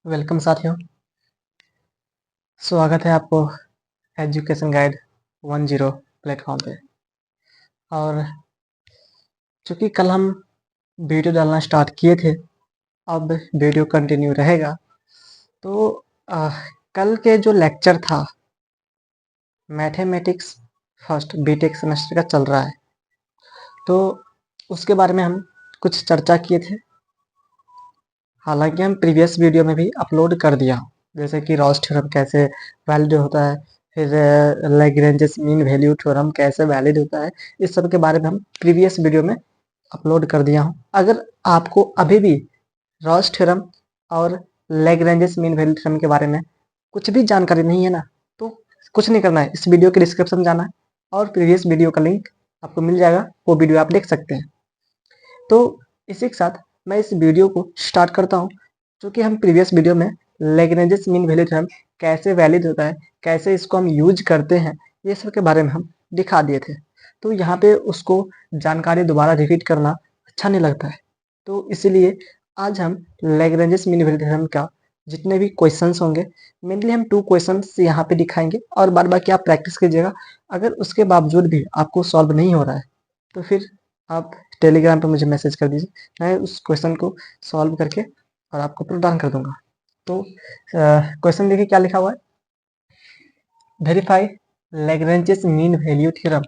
Welcome साथियों, स्वागत है आपको एजुकेशन गाइड 10 प्लेटफॉर्म पे। और चूँकि कल हम वीडियो डालना स्टार्ट किए थे, अब वीडियो कंटिन्यू रहेगा। तो कल के जो लेक्चर था मैथमेटिक्स फर्स्ट बीटेक सेमेस्टर का चल रहा है, तो उसके बारे में हम कुछ चर्चा किए थे। हालांकि हम प्रीवियस वीडियो में भी अपलोड कर दिया हूँ, जैसे कि रॉस थ्योरम कैसे वैलिड होता है, फिर लैग्रेंजेस मीन वैल्यू थ्योरम कैसे वैलिड होता है, इस सब के बारे में हम प्रीवियस वीडियो में अपलोड कर दिया हूँ। अगर आपको अभी भी रॉस थ्योरम और लैग्रेंजेस मीन वैल्यू थ्योरम के बारे में कुछ भी जानकारी नहीं है ना, तो कुछ नहीं करना है, इस वीडियो के डिस्क्रिप्शन में जाना है और प्रीवियस वीडियो का लिंक आपको मिल जाएगा, वो वीडियो आप देख सकते हैं। तो इसी के साथ मैं इस वीडियो को स्टार्ट करता हूँ। क्योंकि हम प्रीवियस वीडियो में लैग्रेंजेस मीन वैल्यू थ्योरम कैसे वैलिड होता है, कैसे इसको हम यूज करते हैं, ये सब के बारे में हम दिखा दिए थे। तो यहाँ पे उसको जानकारी दोबारा रिपीट करना अच्छा नहीं लगता है, तो इसीलिए आज हम लैग्रेंजेस मीन वैल्यू थ्योरम का जितने भी क्वेश्चंस होंगे, मेनली हम 2 क्वेश्चंस यहाँ पे दिखाएंगे और बाद बाकी आप प्रैक्टिस कीजिएगा। अगर उसके बावजूद भी आपको सॉल्व नहीं हो रहा है तो फिर आप टेलीग्राम पे मुझे मैसेज कर दीजिए, मैं उस क्वेश्चन को सॉल्व करके और आपको प्रदान कर दूंगा। तो क्वेश्चन देखिए क्या लिखा हुआ है, verify Lagrange's mean value theorem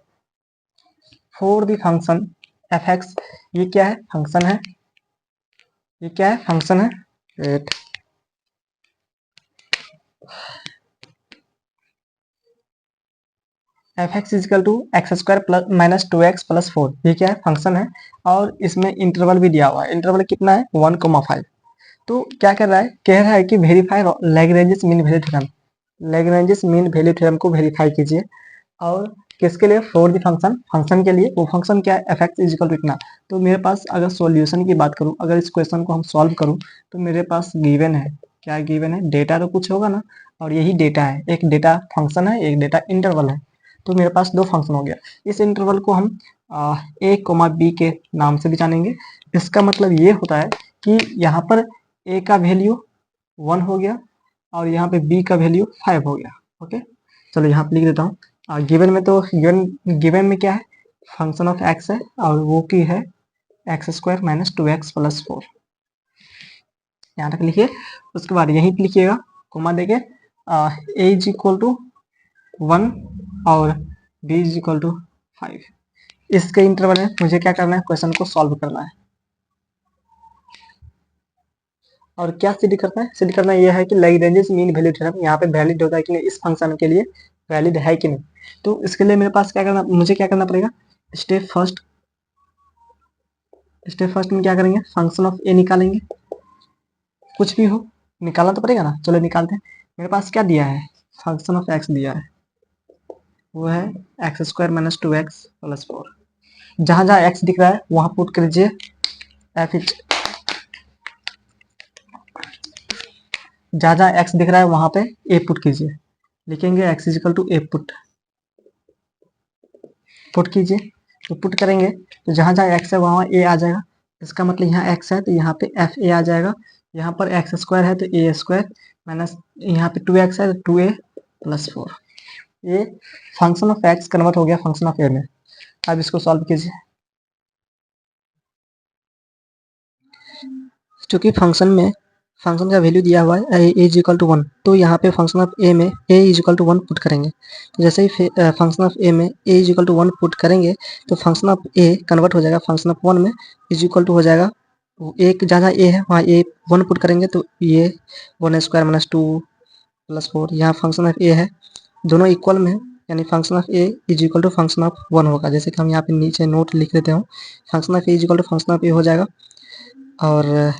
for the function F x. ये क्या है, फंक्शन है, ये क्या है, फंक्शन है। Wait, F X is equal to x square plus minus 2x plus 4, ये क्या है, फंक्शन है। और इसमें इंटरवल भी दिया हुआ है, इंटरवल कितना है 1,5। तो क्या कर रहा है, कह रहा है कि verify Lagrange's mean value theorem, Lagrange's mean value theorem को वेरीफाई कीजिए। और किसके लिए, फॉर द फंक्शन, फंक्शन के लिए। वो फंक्शन क्या है, एफ एक्स इजिकल टू इतना। तो मेरे पास अगर सॉल्यूशन की बात करूं, अगर इस क्वेश्चन को हम सॉल्व करूं, तो मेरे पास गिवन है, क्या गिवन है, डेटा तो कुछ होगा ना, और यही डेटा है, एक डेटा फंक्शन है, एक डेटा इंटरवल है। तो मेरे पास 2 फंक्शन हो गया। इस इंटरवल को हम ए कोमा बी के नाम से भी जानेंगे। इसका मतलब ये होता है कि यहाँ पर ए का वैल्यू 1 हो गया और यहाँ पे बी का वैल्यू 5 हो गया। ओके, चलो यहाँ पे लिख देता हूँ। गिवन में तो गिवन में क्या है, फंक्शन ऑफ एक्स है और वो की है x square minus 2x plus 4, यहाँ तक लिखिए। उसके बाद यहीं पे लिखिएगा कोमा देके ए इज इक्वल टू 1 और बी इज इक्वल टू 5। इसके इंटरवल में मुझे क्या करना है, क्वेश्चन को सॉल्व करना है। और क्या सिद्ध करना है, सिद्ध करना यह है कि लैग्रेंजेस मीन वैल्यू थ्योरम यहाँ पे वैलिड होता है कि नहीं, इस फंक्शन के लिए वैलिड है कि नहीं। तो इसके लिए मेरे पास क्या करना, मुझे क्या करना पड़ेगा, स्टेप फर्स्ट में क्या करेंगे, फंक्शन ऑफ ए निकालेंगे। कुछ भी हो निकालना तो पड़ेगा ना, चलो निकालते हैं। मेरे पास क्या दिया है, फंक्शन ऑफ एक्स दिया है, वो है x square minus 2x plus 4। जहां जहां एक्स दिख रहा है वहां पुट कीजिए एफ इच, जहां जहां एक्स दिख रहा है वहां पे ए पुट कीजिए। लिखेंगे x is equal to a put कीजिए। तो पुट करेंगे तो जहां जहां एक्स है वहां ए आ जाएगा। इसका मतलब यहाँ एक्स है तो यहाँ पे एफ ए आ जाएगा। यहाँ पर एक्स स्क्वायर है तो ए स्क्वायर माइनस यहाँ पे 2x है तो 2a प्लस 4। ये फंक्शन ऑफ एक्स कन्वर्ट हो गया फंक्शन ऑफ ए में। अब इसको सॉल्व कीजिए। चूंकि फंक्शन का वैल्यू दिया हुआ है ए इज इक्वल टू 1, तो यहाँ पे फंक्शन ऑफ ए में ए इज इक्वल टू 1 पुट करेंगे। तो जैसे ही फंक्शन ऑफ ए में ए इज इक्वल टू 1 पुट करेंगे तो फंक्शन ऑफ ए कन्वर्ट हो जाएगा फंक्शन ऑफ 1 में, इज इक्वल टू हो जाएगा एक जहाँ ए है वहाँ ए 1 पुट करेंगे तो ये 1 स्क्वायर माइनस 2 प्लस 4। यहाँ फंक्शन ऑफ ए है, दोनों इक्वल में है, यानी function of a is equal to function of 1 होगा। जैसे कि हम यहाँ पे नीचे नोट लिख देते हैं, function of a is equal to function of a हो जाएगा। और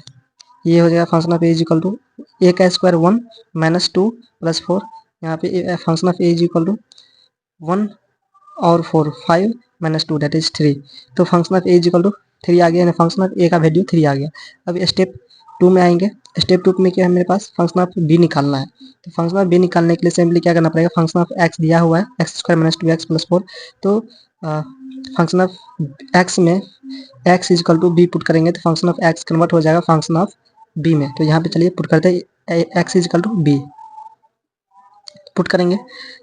ये हो जाएगा function of a is equal to a का स्क्वायर 1 माइनस 2 प्लस 4। यहाँ पे function of a is equal to 1 और 4 5 माइनस 2 दैट इज 3। तो function of a is equal to 3 आ गया, यानी फंक्शन ऑफ ए का वैल्यू 3 आ गया। अब स्टेप 2 में आएंगे। स्टेप 2 में क्या है, मेरे पास फंक्शन ऑफ बी निकालना है। तो फंक्शन ऑफ बी निकालने के लिए सिंपली क्या करना पड़ेगा, फंक्शन ऑफ एक्स दिया हुआ है x square minus 2x plus 4। तो फंक्शन ऑफ एक्स में x is equal to b put करेंगे तो फंक्शन ऑफ एक्स कन्वर्ट हो जाएगा फंक्शन ऑफ बी में। तो यहाँ पे चलिए पुट करते हैं x is equal to b put करेंगे।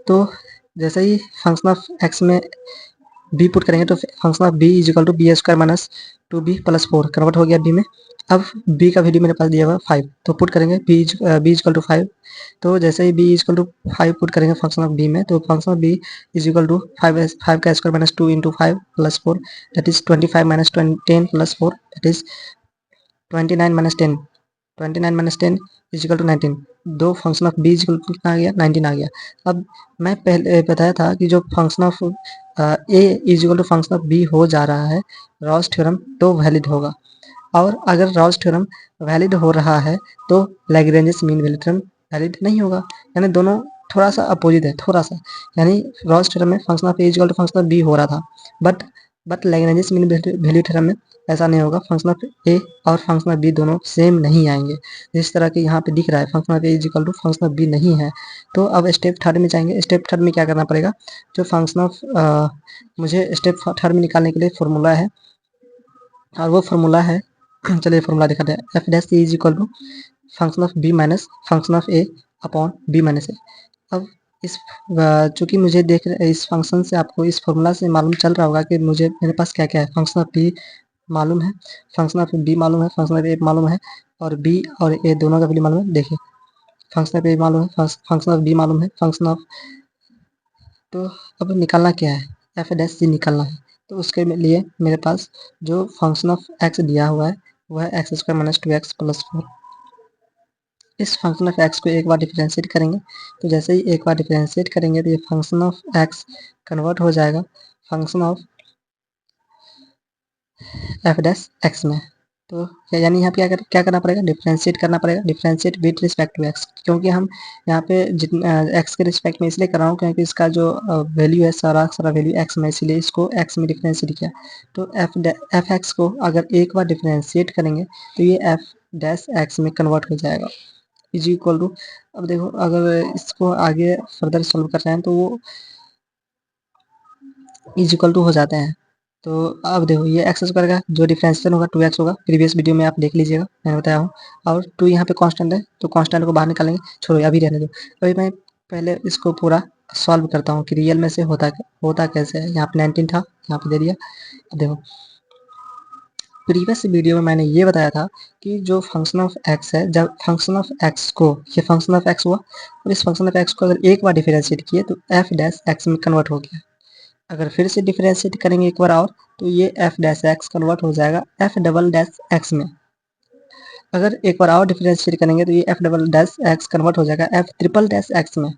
तो जैसे ही फंक्शन ऑफ एक्स में बी पुट करेंगे तो function of b is equal to b square minus 2b+4 convert हो गया बी में। अब बी का वैल्यू मेरे पास दिया हुआ है 5, तो पुट करेंगे बी इज इक्वल टू 5। तो जैसे ही b is equal to 5 put करेंगे फंक्शन ऑफ बी में, तो function of b is equal to 5 का square minus 2 into 5 plus 4 that is 25 minus 10 plus 4 that is 29 minus 10 29 minus 10 is equal to 19। दो function of b is equal to कितना आ गया 19 आ गया। अब मैं पहले बताया था कि जो function of a is equal to function of b हो जा रहा है रॉल्स थ्योरम तो वैलिड होगा, और अगर रॉल्स थ्योरम वैलिड हो रहा है तो Lagrange mean value theorem valid नहीं होगा। यानी दोनों थोड़ा सा अपोजिट है, थोड़ा सा। यानी रॉल्स थ्योरम में function of a is equal to function of b हो रहा था, but Lagrange mean value theorem में ऐसा नहीं होगा। फंक्शन ऑफ ए और फंक्शन ऑफ बी दोनों सेम नहीं आएंगे, जिस तरह के यहाँ पे दिख रहा है function of a is equal to function of b नहीं है। तो अब स्टेप थर्ड में जाएंगे। स्टेप थर्ड में क्या करना पड़ेगा, जो फंक्शन ऑफ मुझे स्टेप थर्ड में निकालने के लिए फॉर्मूला है, और वो फॉर्मूला है चलिए फॉर्मूला दिखाते हैं। F dash is equal to function of b minus function of a upon b minus a. अब इस चूंकि मुझे देख इस फंक्शन से आपको इस फॉर्मूला से मालूम चल रहा होगा कि मुझे मेरे पास क्या क्या है। फंक्शन ऑफ बी मालूम है, फंक्शन ऑफ बी मालूम है, फंक्शन ऑफ ए मालूम है, और बी और ए दोनों का वैल्यू मालूम है। देखिए फंक्शन ऑफ ए मालूम है, फंक्शन ऑफ बी मालूम है, फंक्शन ऑफ, तो अब निकालना क्या है, एफ डैश जी निकालना है। तो उसके लिए मेरे पास जो फंक्शन ऑफ एक्स दिया हुआ है वह है x square minus 2x plus 4। इस फंक्शन ऑफ एक्स को एक बार डिफरेंशिएट करेंगे, तो जैसे ही एक बार डिफरेंशिएट करेंगे तो ये फंक्शन ऑफ एक्स कन्वर्ट हो जाएगा function of F dash x में। तो यानी यहाँ पे क्या करना पड़ेगा, डिफरेंशिएट करना पड़ेगा, differentiate with respect to x. क्योंकि हम यहाँ पे जितना एक्स के रिस्पेक्ट में इसलिए कर रहा हूँ क्योंकि इसका जो वैल्यू है सारा वैल्यू एक्स में, इसीलिए इसको एक्स में डिफरेंशिएट किया। तो एफ एक्स को अगर एक बार डिफरेंशिएट करेंगे तो ये एफ डैश एक्स में कन्वर्ट हो जाएगा इज इक्वल टू। अब देखो अगर इसको आगे फर्दर सॉल्व कर रहे हैं तो वो इज इक्वल टू हो जाते हैं। तो अब देखो ये एक्स स्क्वायर का जो डिफरेंशिएशन होगा 2x होगा, प्रीवियस वीडियो में आप देख लीजिएगा, मैंने बताया हूँ। और 2 यहाँ पे कांस्टेंट है, तो कांस्टेंट को बाहर निकालेंगे, छोड़ो अभी रहने दो। अभी मैं पहले इसको पूरा सॉल्व करता हूँ कि रियल में से होता कैसे है। यहाँ पे 19 था, यहाँ पे दे दिया। देखो प्रीवियस वीडियो में मैंने ये बताया था कि जो फंक्शन ऑफ एक्स है, जब फंक्शन ऑफ एक्स को, ये फंक्शन ऑफ एक्स हुआ और इस फंक्शन ऑफ एक्स को अगर एक बार डिफरेंशिएट किए तो एफ डैश एक्स में कन्वर्ट हो गया। अगर फिर से डिफरेंशिएट करेंगे एक बार और तो ये एफ डैश एक्स कन्वर्ट हो जाएगा एफ डबल डैश एक्स में। अगर एक बार और डिफरेंशिएट करेंगे तो ये F double dash x convert हो जाएगा एफ ट्रिपल डैश एक्स में।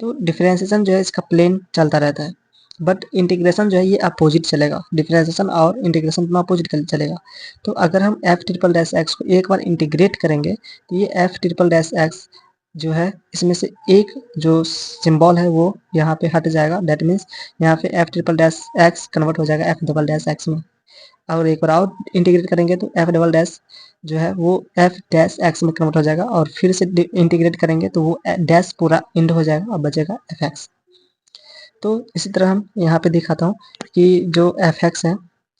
तो डिफरेंशिएशन जो है इसका प्लेन चलता रहता है, बट इंटीग्रेशन जो है ये अपोजिट चलेगा। डिफरेंशिएशन और इंटीग्रेशन दोनों अपोजिट चलेगा। तो अगर हम एफ ट्रिपल डैश एक्स को एक बार इंटीग्रेट करेंगे तो ये एफ ट्रिपल डैश एक्स जो है इसमें से एक जो सिंबल है वो यहाँ पे हट जाएगा। दैट मीन्स यहाँ पे F triple dash x convert हो जाएगा एफ डबल डैश एक्स में। और एक बार और इंटीग्रेट करेंगे तो एफ डबल डैश जो है वो एफ डैश एक्स में कन्वर्ट हो जाएगा, और फिर से इंटीग्रेट करेंगे तो वो डैश पूरा इंड हो जाएगा और बचेगा एफ एक्स। तो इसी तरह हम यहाँ पे दिखाता हूँ कि जो एफ एक्स है,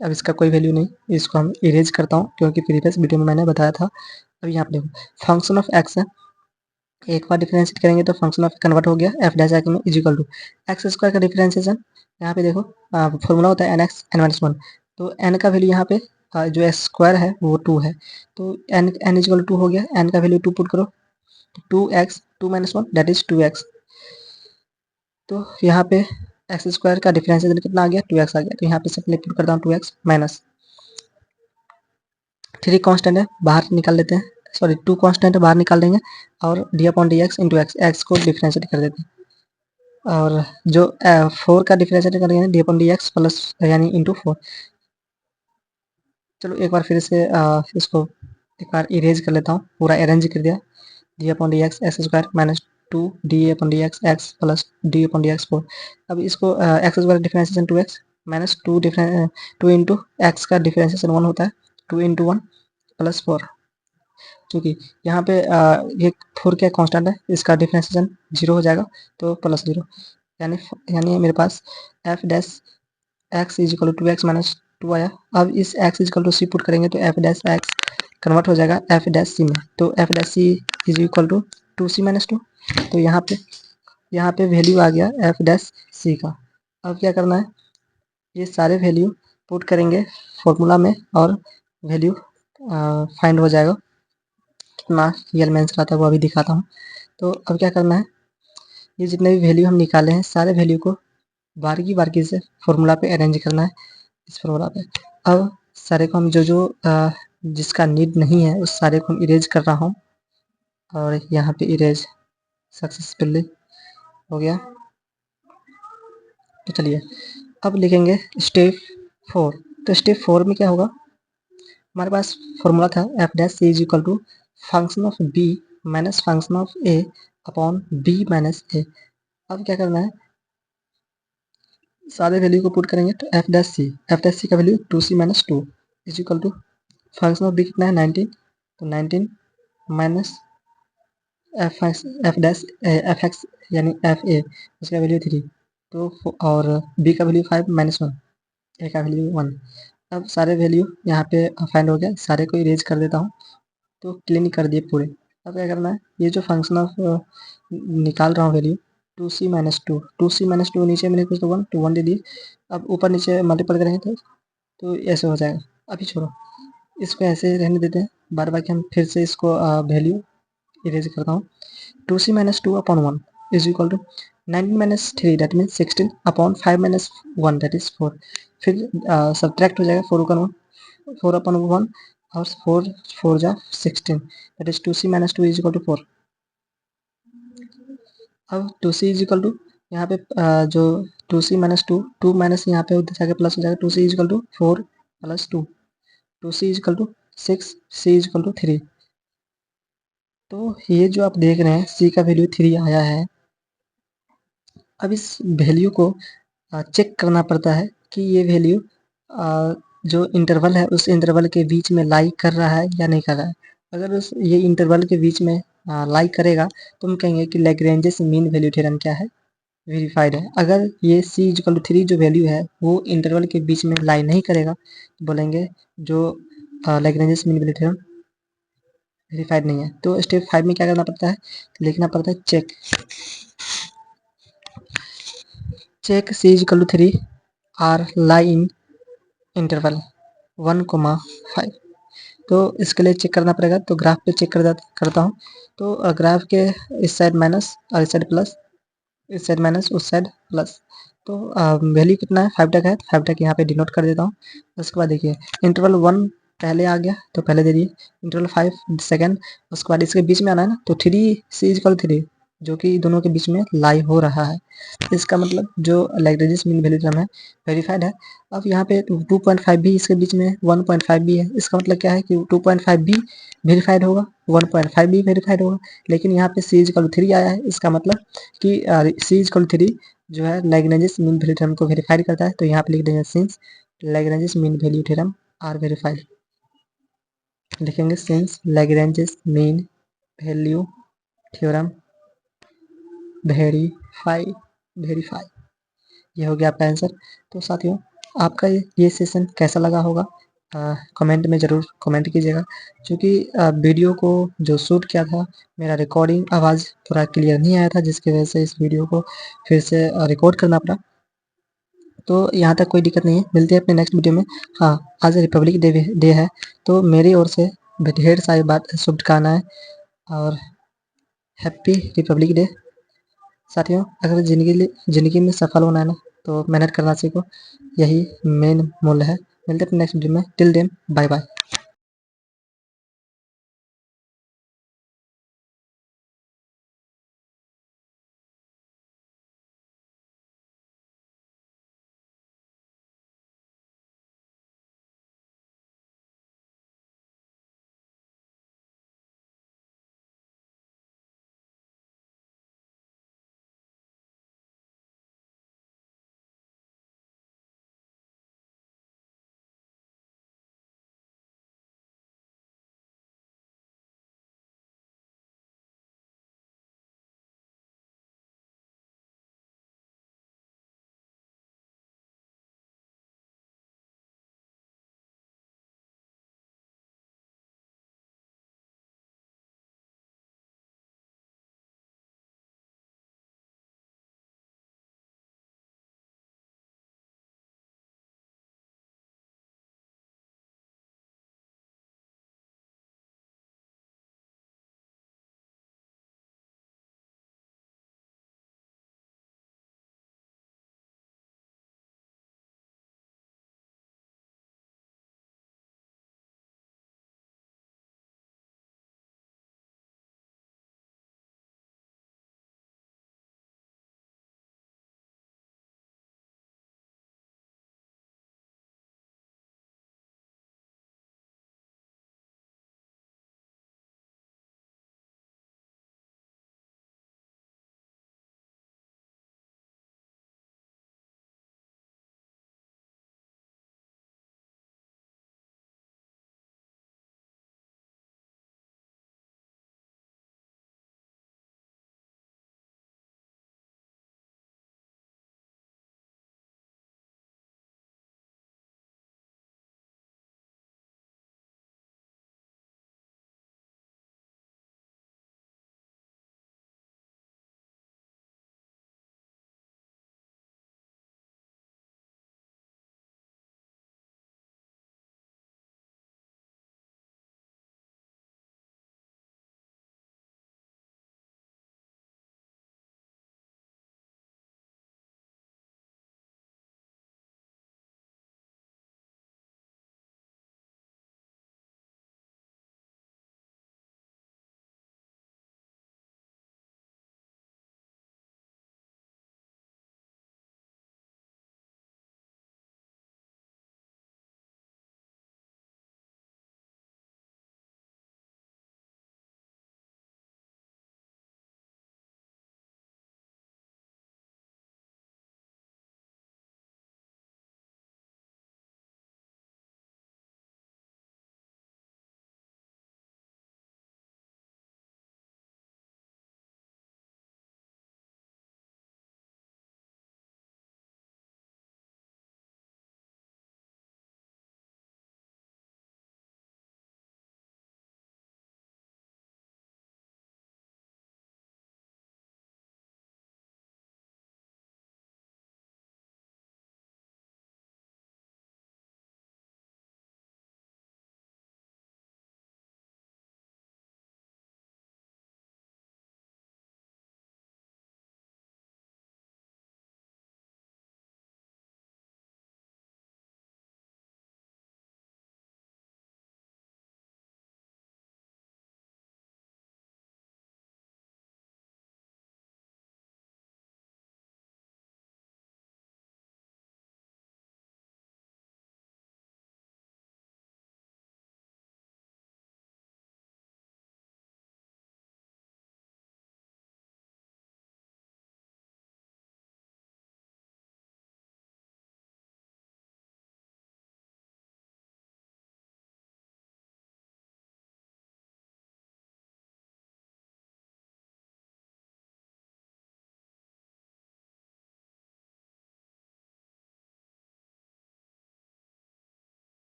अब इसका कोई वैल्यू नहीं, इसको हम इरेज करता हूँ क्योंकि प्रीवियस वीडियो में मैंने बताया था। अब यहाँ पे देखो फंक्शन ऑफ एक्स है, एक बार डिफरेंशिएट करेंगे तो फंक्शन ऑफ कन्वर्ट हो गया एफ डैश एक्स में is equal to x square का डिफरेंशिएशन। यहाँ पे देखो फॉर्मूला होता है n x n minus one, तो एन का वैल्यू यहाँ पे जो एक्स स्क्वायर है वो 2 है, तो एन इज इक्वल टू 2 हो गया। एन का वैल्यू 2 पुट करो, तो 2x 2 minus 1 that is 2x। तो यहाँ पे एक्स स्क्वायर का डिफरेंशिएशन कितना आ गया 2x आ गया, तो यहाँ पे सिंपली पुट करता हूँ 2x माइनस 3 कांस्टेंट है बाहर निकाल लेते हैं, सॉरी 2 कांस्टेंट बाहर निकाल देंगे और D upon D x into x, x को डिफरेंशिएट कर देते हैं। और जो 4 का डिफरेंशिएट करेंगे D upon D x plus यानी इंटू 4। चलो एक बार फिर से इसको एक बार इरेज कर लेता हूँ, पूरा अरेंज कर दिया। D upon D x x square minus 2 D upon D x x plus D upon D x 4। अब इसको x square differentiation 2x minus 2 into x का डिफरेंशिएशन 1 होता है, 2 इंटू 1 प्लस 4। क्योंकि यहाँ पे ये 4 क्या कांस्टेंट है, इसका डिफरेंशिएशन 0 हो जाएगा तो प्लस 0, यानी मेरे पास f dash x is equal to 2x minus 2 आया। अब इस x is equal to c put करेंगे तो एफ डैश एक्स कन्वर्ट हो जाएगा एफ डैश सी में। तो f dash c is equal to 2c-2। तो यहाँ पे वैल्यू आ गया एफ डैश सी का। अब क्या करना है, ये सारे वैल्यू पुट करेंगे फॉर्मूला में और वैल्यू फाइंड हो जाएगा। कितना रियल में आंसर आता है वो अभी दिखाता हूँ। तो अब क्या करना है, ये जितने भी वैल्यू हम निकाले हैं सारे वैल्यू को बारीकी से फॉर्मूला पे अरेंज करना है, इस फॉर्मूला पे। अब सारे को हम जो जिसका नीड नहीं है उस सारे को हम इरेज कर रहा हूँ और यहाँ पे इरेज सक्सेसफुली हो गया। तो चलिए अब लिखेंगे स्टेप 4। तो स्टेप 4 में क्या होगा, हमारे पास फॉर्मूला था f dash c is equal to function of b minus function of a upon b minus a. अब क्या करना है, सारे वैल्यू को पुट करेंगे तो एफ डैश सी का value 2c-2 is equal to function of b कितना है 19। तो 19 minus f dash f x यानी एफ ए उसका वैल्यू 3। तो और बी का वैल्यू 5 -1, ए का वैल्यू 1। अब सारे वैल्यू यहाँ पे फाइंड हो गया, सारे को इरेज कर देता हूँ। तो क्लीन कर दिए पूरे। अब क्या करना है, ये जो फंक्शन ऑफ निकाल रहा हूँ वैल्यू 2c-2 नीचे मैंने कुछ तो 1 तो 1 दे दिए। अब ऊपर नीचे मल्टीपल करेंगे तो ऐसे हो जाएगा। अभी छोड़ो, इसको ऐसे रहने देते हैं, बार बार हम फिर से इसको वैल्यू इरेज करता हूँ। 2c-2 upon 1 is equal to 19 - 3 that means 16 upon 5 - 1 that is 4। फिर सब्ट्रैक्ट हो जाएगा 4 अपॉन 1 और 4 जा 16 that is 2c-2 is equal to 4। अब 2c इज इक्वल टू यहाँ पे जो 2c-2 2 माइनस यहाँ पे उधर जाके प्लस हो जाएगा 2c is equal to 4 + 2 2c is equal to 6 c is equal to 3। तो ये जो आप देख रहे हैं c का वैल्यू 3 आया है। अब इस वैल्यू को चेक करना पड़ता है कि ये वैल्यू जो इंटरवल है उस इंटरवल के बीच में लाई कर रहा है या नहीं कर रहा है। अगर ये इंटरवल के बीच में लाई करेगा तो हम कहेंगे कि लैग्रेंजेस मीन वैल्यू थ्योरम क्या है, वेरीफाइड है। अगर ये c इक्वल टू 3 जो वैल्यू है वो इंटरवल के बीच में लाई नहीं करेगा तो बोलेंगे जो Lagrange's mean value theorem verified नहीं है। तो स्टेप 5 में क्या करना पड़ता है, लिखना पड़ता है check c equal to 3 are lie in interval 1,5। तो इसके लिए चेक करना पड़ेगा। तो ग्राफ पे चेक करता हूँ। तो ग्राफ के इस साइड माइनस और इस साइड प्लस, इस साइड माइनस उस साइड प्लस। तो वैल्यू कितना है 5 तक है, 5 तक यहाँ पे डिनोट कर देता हूँ। उसके बाद देखिए इंटरवल 1 पहले आ गया तो पहले दे दिए, इंटरवल 5 सेकेंड, उसके बाद इसके बीच में आना है ना। तो 3c इक्वल 3 जो कि दोनों के बीच में लाई हो रहा है। इसका मतलब जो लैग्रेंजेस मीन वैल्यू थ्योरम है वेरीफाइड है। अब यहाँ पे 2.5 भी इसके बीच में 1.5 भी है। इसका मतलब क्या है कि 2.5 भी वेरीफाइड होगा, 1.5 भी वेरीफाइड होगा। लेकिन यहाँ पे c इक्वल 3 आया है, इसका मतलब कि c इक्वल 3 जो है लैग्रेंजेस मीन वैल्यू थ्योरम को वेरीफाइड करता है। तो यहाँ पे लिख देंगे since Lagrange's mean value theorem are verified. लिखेंगे since Lagrange's mean value theorem verify. ये हो गया आपका आंसर। तो साथियों आपका ये सेशन कैसा लगा होगा कमेंट में ज़रूर कमेंट कीजिएगा। क्योंकि वीडियो को जो शूट किया था मेरा रिकॉर्डिंग आवाज़ थोड़ा क्लियर नहीं आया था, जिसकी वजह से इस वीडियो को फिर से रिकॉर्ड करना पड़ा। तो यहाँ तक कोई दिक्कत नहीं है, मिलते हैं अपने नेक्स्ट वीडियो में। हाँ, आज रिपब्लिक डे है तो मेरी ओर से ढेर सारी शुभकामनाएँ और हैप्पी रिपब्लिक डे। साथियों अगर ज़िंदगी में सफल होना है ना तो मेहनत करना सीखो, यही मेन मूल्य है। मिलते हैं अपने नेक्स्ट वीडियो में, टिल देन बाय बाय।